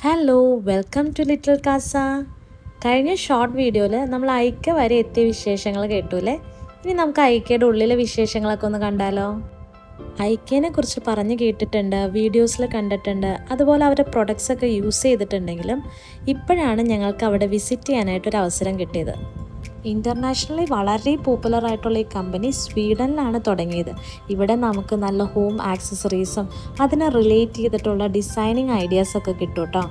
Hello welcome to little കാസ. കഴിഞ്ഞ short വീഡിയോയിൽ നമ്മൾ ഐക്യ വരെ എത്തിയ വിശേഷങ്ങൾ കേട്ടൂല്ലേ. ഇനി നമുക്ക് ഐക്യയുടെ ഉള്ളിലെ വിശേഷങ്ങളൊക്കെ ഒന്ന് കണ്ടാലോ. ഐക്യനെ കുറിച്ച് പറഞ്ഞു കേട്ടിട്ടുണ്ട്, വീഡിയോസിൽ കണ്ടിട്ടുണ്ട്, അതുപോലെ അവരുടെ പ്രൊഡക്ട്സ് ഒക്കെ യൂസ് ചെയ്തിട്ടുണ്ടെങ്കിലും ഇപ്പോഴാണ് ഞങ്ങൾക്ക് അവിടെ വിസിറ്റ് ചെയ്യാനായിട്ടൊരു അവസരം കിട്ടിയത്. ഇൻ്റർനാഷണലി വളരെ പോപ്പുലർ ആയിട്ടുള്ള ഈ കമ്പനി സ്വീഡനിലാണ് തുടങ്ങിയത്. ഇവിടെ നമുക്ക് നല്ല ഹോം ആക്സസറീസും അതിനെ റിലേറ്റ് ചെയ്തിട്ടുള്ള ഡിസൈനിങ് ഐഡിയാസൊക്കെ കിട്ടും കേട്ടോ.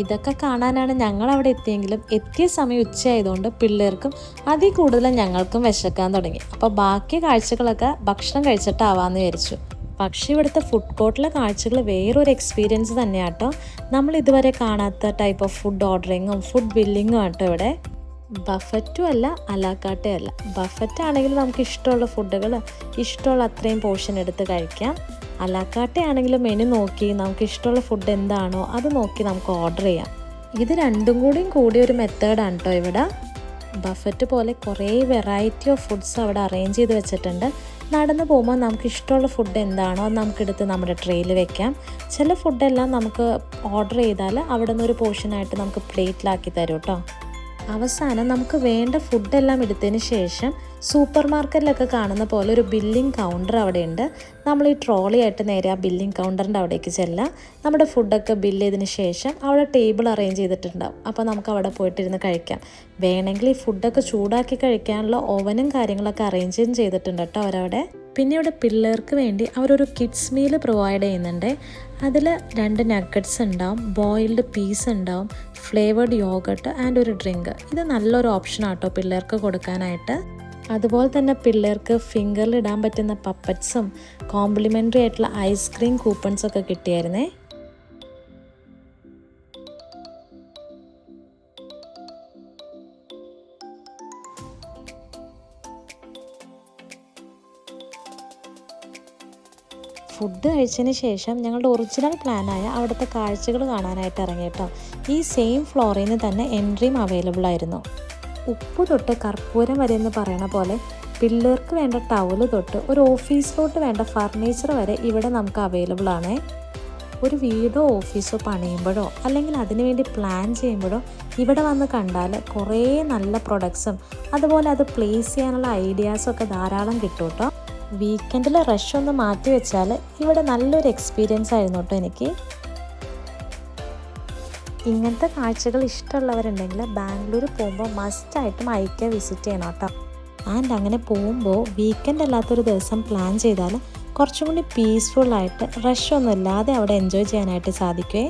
ഇതൊക്കെ കാണാനാണ് ഞങ്ങൾ അവിടെ എത്തിയെങ്കിലും എത്തിയ സമയം ഉച്ചയായതുകൊണ്ട് പിള്ളേർക്കും അതിൽ കൂടുതലും ഞങ്ങൾക്കും വിശക്കാൻ തുടങ്ങി. അപ്പോൾ ബാക്കി കാഴ്ചകളൊക്കെ ഭക്ഷണം കഴിച്ചിട്ടാവാമെന്ന് വിചാരിച്ചു. പക്ഷേ ഇവിടുത്തെ ഫുഡ് കോർട്ടിലെ കാഴ്ചകൾ വേറൊരു എക്സ്പീരിയൻസ് തന്നെയാട്ടോ. നമ്മൾ ഇതുവരെ കാണാത്ത ടൈപ്പ് ഓഫ് ഫുഡ് ഓർഡറിങ്ങും ഫുഡ് ബില്ലിങ്ങും ആട്ടോ ഇവിടെ. ബഫറ്റും അല്ല അലാക്കാട്ടേ അല്ല. ബഫറ്റ് ആണെങ്കിൽ നമുക്ക് ഇഷ്ടമുള്ള ഫുഡുകൾ ഇഷ്ടമുള്ള അത്രയും പോർഷൻ എടുത്ത് കഴിക്കാം. അലാക്കാട്ടെ ആണെങ്കിലും മെനു നോക്കി നമുക്ക് ഇഷ്ടമുള്ള ഫുഡ് എന്താണോ അത് നോക്കി നമുക്ക് ഓർഡർ ചെയ്യാം. ഇത് രണ്ടും കൂടി ഒരു മെത്തേഡാണ് കേട്ടോ ഇവിടെ. ബഫറ്റ് പോലെ കുറേ വെറൈറ്റി ഓഫ് ഫുഡ്സ് അവിടെ അറേഞ്ച് ചെയ്ത് വെച്ചിട്ടുണ്ട്. നടന്നു പോകുമ്പോൾ നമുക്ക് ഇഷ്ടമുള്ള ഫുഡ് എന്താണോ അത് നമുക്കെടുത്ത് നമ്മുടെ ട്രെയിൽ വെക്കാം. ചില ഫുഡെല്ലാം നമുക്ക് ഓർഡർ ചെയ്താൽ അവിടെ നിന്നൊരു പോർഷനായിട്ട് നമുക്ക് പ്ലേറ്റിലാക്കി തരും കേട്ടോ. അവസാനം നമുക്ക് വേണ്ട ഫുഡെല്ലാം എടുത്തതിന് ശേഷം സൂപ്പർ മാർക്കറ്റിലൊക്കെ കാണുന്ന പോലെ ഒരു ബില്ലിംഗ് കൗണ്ടർ അവിടെ ഉണ്ട്. നമ്മൾ ഈ ട്രോളി ആയിട്ട് നേരെ ആ ബില്ലിംഗ് കൗണ്ടറിൻ്റെ അവിടേക്ക് ചെല്ലാം. നമ്മുടെ ഫുഡൊക്കെ ബില്ല് ചെയ്തതിന് ശേഷം അവിടെ ടേബിൾ അറേഞ്ച് ചെയ്തിട്ടുണ്ടാവും. അപ്പോൾ നമുക്ക് അവിടെ പോയിട്ടിരുന്ന് കഴിക്കാം. വേണമെങ്കിൽ ഈ ഫുഡൊക്കെ ചൂടാക്കി കഴിക്കാനുള്ള ഓവനും കാര്യങ്ങളൊക്കെ അറേഞ്ചും ചെയ്തിട്ടുണ്ട് കേട്ടോ അവരവിടെ. പിന്നെ ഇവിടെ പിള്ളേർക്ക് വേണ്ടി അവരൊരു കിഡ്സ് മീൽ പ്രൊവൈഡ് ചെയ്യുന്നുണ്ട്. അതിൽ 2 നഗറ്റ്സ് ഉണ്ടാവും, ബോയിൽഡ് പീസ് ഉണ്ടാവും, ഫ്ലേവേർഡ് യോഗട്ട് ആൻഡ് ഒരു ഡ്രിങ്ക്. ഇത് നല്ലൊരു ഓപ്ഷനാട്ടോ പിള്ളേർക്ക് കൊടുക്കാനായിട്ട്. അതുപോലെ തന്നെ പിള്ളേർക്ക് ഫിംഗറിൽ ഇടാൻ പറ്റുന്ന പപ്പറ്റ്സും കോംപ്ലിമെൻ്ററി ആയിട്ടുള്ള ഐസ്ക്രീം കൂപ്പൺസൊക്കെ കിട്ടിയായിരുന്നേ. ഫുഡ് കഴിച്ചതിന് ശേഷം ഞങ്ങളുടെ ഒറിജിനൽ പ്ലാനായ അവിടുത്തെ കാഴ്ചകൾ കാണാനായിട്ട് ഇറങ്ങി കേട്ടോ. ഈ സെയിം ഫ്ലോറിൽ നിന്ന് തന്നെ എൻട്രിയും അവൈലബിൾ ആയിരുന്നു. ഉപ്പ് തൊട്ട് കർപ്പൂരം വരെ എന്ന് പറയണ പോലെ പിള്ളേർക്ക് വേണ്ട ടവല് തൊട്ട് ഒരു ഓഫീസിലോട്ട് വേണ്ട ഫർണിച്ചർ വരെ ഇവിടെ നമുക്ക് അവൈലബിൾ ആണ്. ഒരു വീടോ ഓഫീസോ പണിയുമ്പോഴോ അല്ലെങ്കിൽ അതിനുവേണ്ടി പ്ലാൻ ചെയ്യുമ്പോഴോ ഇവിടെ വന്ന് കണ്ടാൽ കുറേ നല്ല പ്രൊഡക്ട്സും അതുപോലെ അത് പ്ലേസ് ചെയ്യാനുള്ള ഐഡിയാസൊക്കെ ധാരാളം കിട്ടും കേട്ടോ. വീക്കെൻഡിൽ റഷ് ഒന്ന് മാറ്റി വെച്ചാൽ ഇവിടെ നല്ലൊരു എക്സ്പീരിയൻസ് ആയിരുന്നു കേട്ടോ എനിക്ക്. ഇങ്ങനത്തെ കാഴ്ചകൾ ഇഷ്ടമുള്ളവരുണ്ടെങ്കിൽ ബാംഗ്ലൂർ പോകുമ്പോൾ മസ്റ്റായിട്ടും ഐക്യ വിസിറ്റ് ചെയ്യണം കേട്ടോ. ആൻഡ് അങ്ങനെ പോകുമ്പോൾ വീക്കെൻഡ് അല്ലാത്തൊരു ദിവസം പ്ലാൻ ചെയ്താൽ കുറച്ചും കൂടി പീസ്ഫുള്ളായിട്ട് റഷ് ഒന്നും ഇല്ലാതെ അവിടെ എൻജോയ് ചെയ്യാനായിട്ട് സാധിക്കുമേ.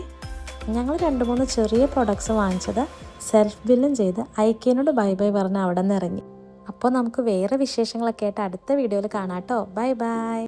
ഞങ്ങൾ 2-3 ചെറിയ പ്രൊഡക്ട്സ് വാങ്ങിച്ചത് സെൽഫ് ബില്ലും ചെയ്ത് ഐക്യനോട് ബൈ ബൈ പറഞ്ഞ് അവിടെ നിന്ന് ഇറങ്ങി. അപ്പോൾ നമുക്ക് വേറെ വിശേഷങ്ങളൊക്കെ ആയിട്ട് അടുത്ത വീഡിയോയിൽ കാണാം കേട്ടോ. Bye bye.